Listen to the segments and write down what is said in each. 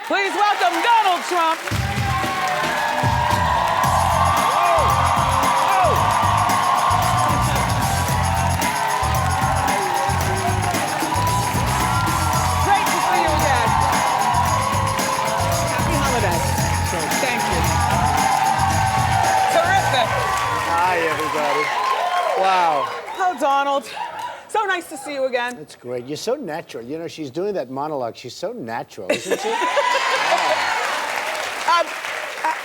Please welcome Donald Trump. Great to see you again. Happy holidays. Thank you. Terrific. Hi, everybody. Wow. Hello, Donald. So nice to see you again. That's great. You're so natural. You know, she's doing that monologue. She's so natural, isn't she?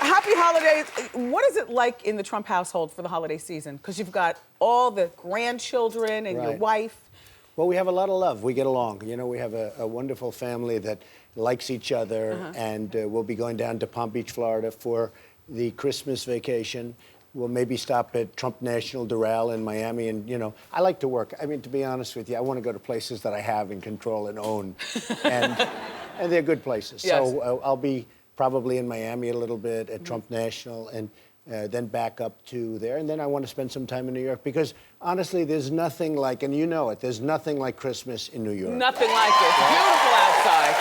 Happy holidays. What is it like in the Trump household for the holiday season? Because you've got all the grandchildren and your wife. Well, we have a lot of love. We get along. You know, we have a wonderful family that likes each other, and we'll be going down to Palm Beach, Florida for the Christmas vacation. We'll maybe stop at Trump National Doral in Miami, and, you know, I like to work. I mean, to be honest with you, I want to go to places that I have and control and own, and they're good places. Yes. So I'll be probably in Miami a little bit at Trump National, and then back up to there. And then I want to spend some time in New York because, honestly, there's nothing like, and you know it, there's nothing like Christmas in New York. Nothing like it. It's beautiful outside.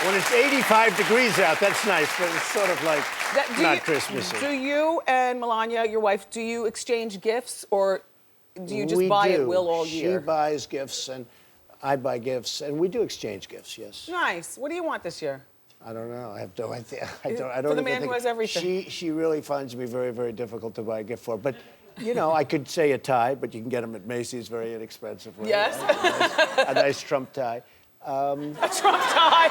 When it's 85 degrees out, that's nice, but it's sort of like not Christmassy. Do you and Melania, your wife, do you exchange gifts, or do you just buy at will all year? She buys gifts, and I buy gifts, and we do exchange gifts, yes. Nice. What do you want this year? I don't know. I have no idea. I don't For the even man think. who has everything. She really finds me very, very difficult to buy a gift for. But, you know, I could say a tie, but you can get them at Macy's very inexpensively. Yes. Right? A nice Trump tie. A Trump tie.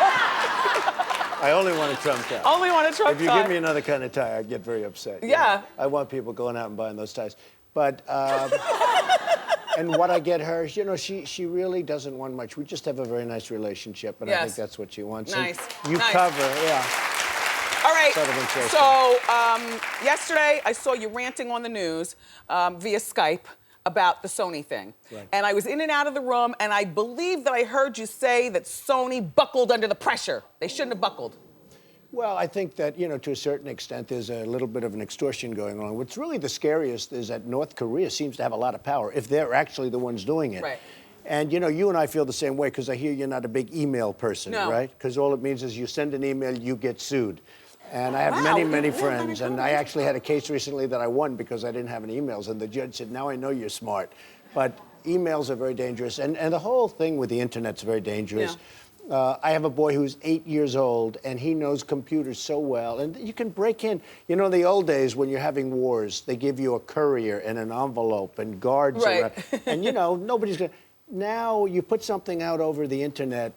I only want a Trump tie. Only want a Trump tie. If you give me another kind of tie, I get very upset. Yeah. You know? I want people going out and buying those ties. But, and what I get her, you know, she really doesn't want much. We just have a very nice relationship, and I think that's what she wants. Nice. And you cover, yeah. All right. Sort of interesting. So yesterday I saw you ranting on the news via Skype about the Sony thing. Right. And I was in and out of the room, and I believe that I heard you say that Sony buckled under the pressure. They shouldn't have buckled. Well, I think that, you know, to a certain extent, there's a little bit of an extortion going on. What's really the scariest is that North Korea seems to have a lot of power, if they're actually the ones doing it. Right. And, you know, you and I feel the same way, because I hear you're not a big email person, right? Because all it means is you send an email, you get sued. And I have many, many friends, and I actually had a case recently that I won because I didn't have any emails, and the judge said, now I know you're smart. But emails are very dangerous, and the whole thing with the internet's very dangerous. Yeah. I have a boy who's 8 years old, and he knows computers so well, and you can break in. You know, in the old days when you're having wars, they give you a courier and an envelope and guards around, and, you know, nobody's going to. Now you put something out over the internet,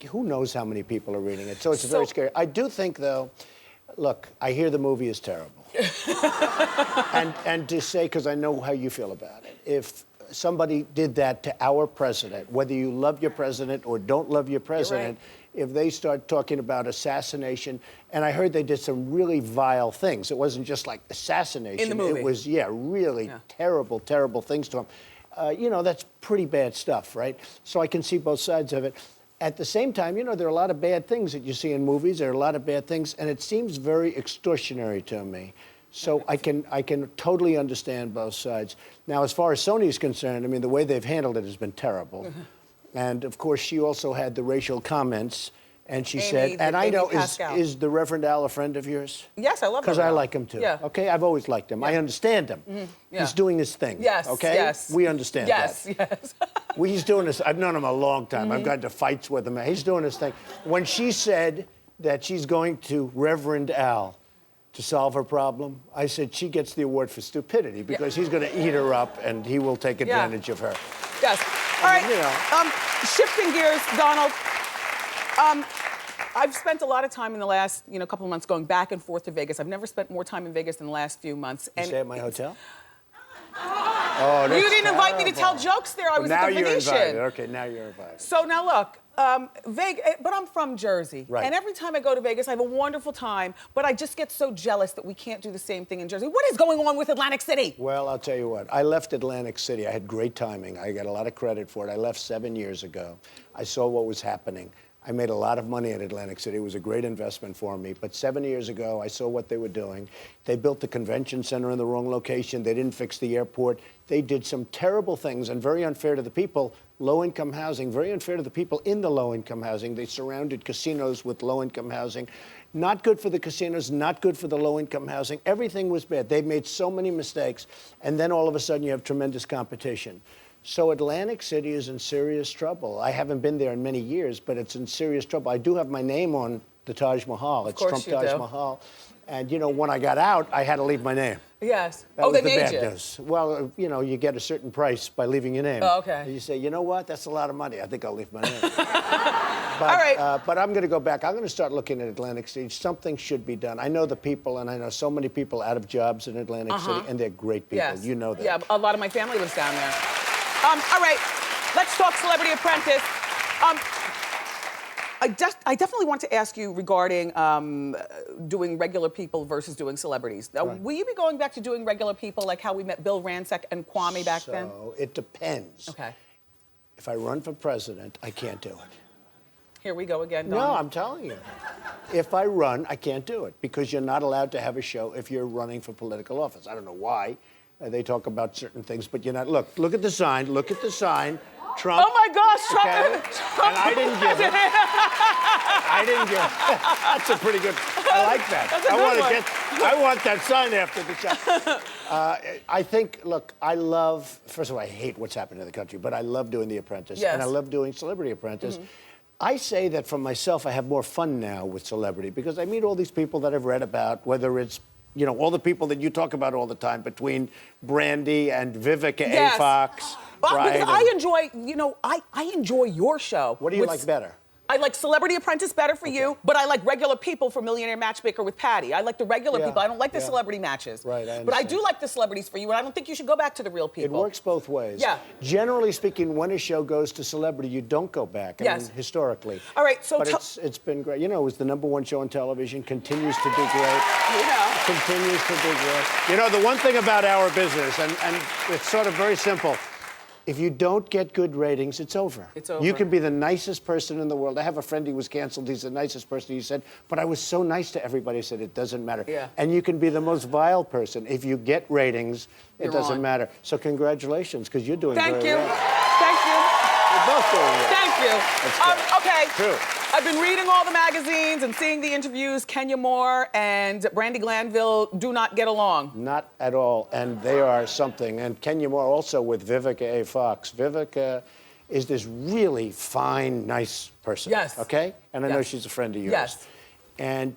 who knows how many people are reading it, so it's very scary. I do think, though, look, I hear the movie is terrible. and to say, because I know how you feel about it, if somebody did that to our president, whether you love your president or don't love your president, if they start talking about assassination, and I heard they did some really vile things. It wasn't just like assassination. In the movie. It was, really terrible, terrible things to him. You know, that's pretty bad stuff, right? So I can see both sides of it. At the same time, you know, there are a lot of bad things that you see in movies. There are a lot of bad things, and it seems very extortionary to me. So I can totally understand both sides. Now, as far as Sony is concerned, I mean, the way they've handled it has been terrible. And, of course, she also had the racial comments, and she said, and I know, is the Reverend Al a friend of yours? Yes, I love him. Because I like him, too. Yeah. Okay, I've always liked him. I understand him. He's doing his thing. Yes, okay? yes. We understand that. Yes. Well, he's doing this. I've known him a long time. I've gotten to fights with him. He's doing his thing. When she said that she's going to Reverend Al to solve her problem, I said she gets the award for stupidity because he's going to eat her up and he will take advantage of her. Yes. All right. You know. Shifting gears, Donald. I've spent a lot of time in the last, couple of months going back and forth to Vegas. I've never spent more time in Vegas in the last few months. You stay at my hotel? Oh, you didn't invite me to tell jokes there. I was at the Venetian. Now you're invited. Okay, now you're invited. So now look, Vegas, but I'm from Jersey. Right. And every time I go to Vegas, I have a wonderful time, but I just get so jealous that we can't do the same thing in Jersey. What is going on with Atlantic City? Well, I'll tell you what. I left Atlantic City. I had great timing. I got a lot of credit for it. I left 7 years ago. I saw what was happening. I made a lot of money in Atlantic City. It was a great investment for me. But 7 years ago, I saw what they were doing. They built the convention center in the wrong location. They didn't fix the airport. They did some terrible things and very unfair to the people. Low-income housing, very unfair to the people in the low-income housing. They surrounded casinos with low-income housing. Not good for the casinos, not good for the low-income housing. Everything was bad. They made so many mistakes. And then all of a sudden, you have tremendous competition. So Atlantic City is in serious trouble. I haven't been there in many years, but it's in serious trouble. I do have my name on the Taj Mahal. It's Trump Taj Mahal. And, you know, when I got out, I had to leave my name. Yes. That was they the made bad you? news. Well, you know, you get a certain price by leaving your name. Oh, okay. And you say, you know what? That's a lot of money. I think I'll leave my name. But, all right. But I'm going to go back. I'm going to start looking at Atlantic City. Something should be done. I know the people, and I know so many people out of jobs in Atlantic City, and they're great people. Yes. You know that. Yeah, a lot of my family lives down there. All right, let's talk Celebrity Apprentice. I definitely want to ask you regarding doing regular people versus doing celebrities. Now, will you be going back to doing regular people like how we met Bill Rancic and Kwame back then? So it depends. Okay. If I run for president, I can't do it. Here we go again, Don. No, I'm telling you. If I run, I can't do it because you're not allowed to have a show if you're running for political office. I don't know why. They talk about certain things, but you're not. Look at the sign. Look at the sign. Trump. Oh my gosh, Trump! Okay? Trump and I didn't give it. I didn't give it. That's a pretty good. I like that. That's a good one. I want that sign after the show. I think. Look, I love. First of all, I hate what's happening in the country, but I love doing The Apprentice, and I love doing Celebrity Apprentice. I say that for myself, I have more fun now with celebrity because I meet all these people that I've read about, whether it's, you know, all the people that you talk about all the time between Brandy and Vivica A. Fox. Right? Because I enjoy, you know, I enjoy your show. What do you like better? I like Celebrity Apprentice better for you, but I like regular people for Millionaire Matchmaker with Patty. I like the regular people. I don't like the celebrity matches. Right, I understand. But I do like the celebrities for you, and I don't think you should go back to the real people. It works both ways. Yeah. Generally speaking, when a show goes to celebrity, you don't go back. I mean, historically. All right, so but it's been great. You know, it was the #1 show on television. Continues to do great. Yeah. Continues to do great. You know, the one thing about our business, and it's sort of very simple. If you don't get good ratings, it's over. It's over. You can be the nicest person in the world. I have a friend who was canceled. He's the nicest person. He said, but I was so nice to everybody. I said, it doesn't matter. Yeah. And you can be the most vile person. If you get ratings, it doesn't matter. So congratulations, because you're doing very well. Thank you. We're both doing well. Thank you. Okay. True. I've been reading all the magazines and seeing the interviews. Kenya Moore and Brandy Glanville do not get along. Not at all, and they are something. And Kenya Moore also with Vivica A. Fox. Vivica is this really fine, nice person. Yes. Okay? And I know she's a friend of yours. Yes. And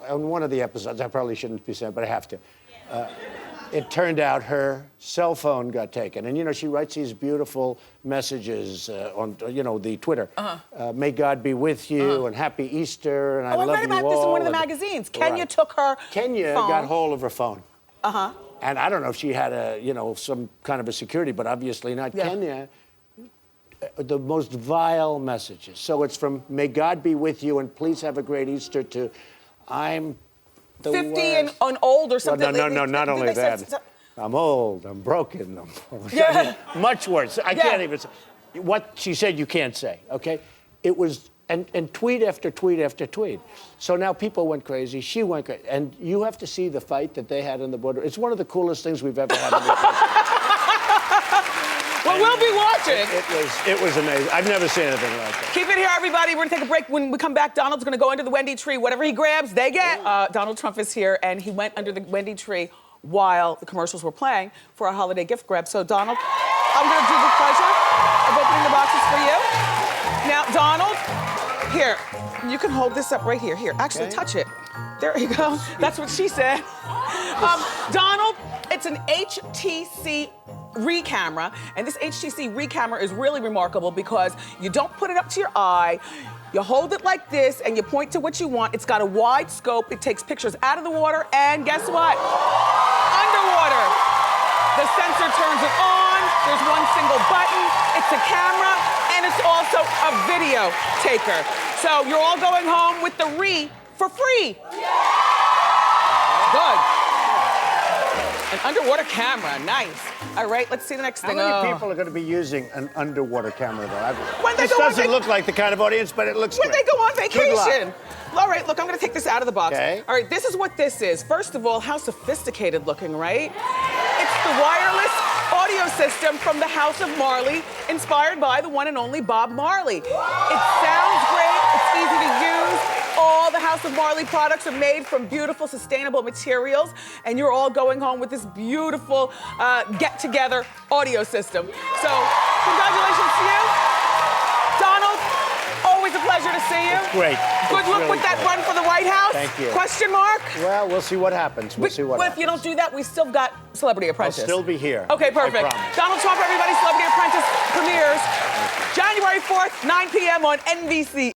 on one of the episodes, I probably shouldn't be saying, but I have to. It turned out her cell phone got taken. And, you know, she writes these beautiful messages on, you know, the Twitter. May God be with you, and Happy Easter, and I love you all. I read about this in one of the magazines. Kenya took her Kenya phone. got hold of her phone. And I don't know if she had a, you know, some kind of a security, but obviously not. Kenya, the most vile messages. So it's from, may God be with you, and please have a great Easter, to, I'm 50 and old or something. No, not only that. I'm old, I'm broken. Much worse. I can't even say. What she said you can't say, okay? It was, and tweet after tweet after tweet. So now people went crazy, she went crazy. And you have to see the fight that they had on the border. It's one of the coolest things we've ever had in the country. Well, we'll be watching. It was amazing. I've never seen anything like that. Keep it here, everybody. We're gonna take a break. When we come back, Donald's gonna go under the Wendy tree. Whatever he grabs, they get. Donald Trump is here, and he went under the Wendy tree while the commercials were playing for a holiday gift grab. So, Donald, I'm gonna do the pleasure of opening the boxes for you. Now, Donald, here, you can hold this up right here. Here, actually, touch it. There you go. That's what she said. Donald, it's an HTC camera, and this HTC camera is really remarkable because you don't put it up to your eye, you hold it like this, and you point to what you want. It's got a wide scope, it takes pictures out of the water, and guess what? Underwater. The sensor turns it on, there's one single button, it's a camera, and it's also a video taker. So you're all going home with the for free. Good. An underwater camera, nice. All right, let's see the next How thing. many people are going to be using an underwater camera, though? When they This go on doesn't look like the kind of audience, but it looks When great. they go on Good luck. vacation. All right, look, I'm gonna take this out of the box. Okay. All right, this is what this is. First of all, how sophisticated looking, right? It's the wireless audio system from the House of Marley, inspired by the one and only Bob Marley. It sounds great, it's easy to use. All the House of Marley products are made from beautiful, sustainable materials, and you're all going home with this beautiful get-together audio system. So, congratulations to you. Donald, always a pleasure to see you. It's great. Good It's luck really with that great. run for the White House. Thank you. Question mark? Well, we'll see what happens. We'll see what But happens. if you don't do that, we still got Celebrity Apprentice. I'll still be here. Okay, I perfect. promise. Donald Trump, everybody, Celebrity Apprentice premieres January 4th, 9 p.m. on NBC.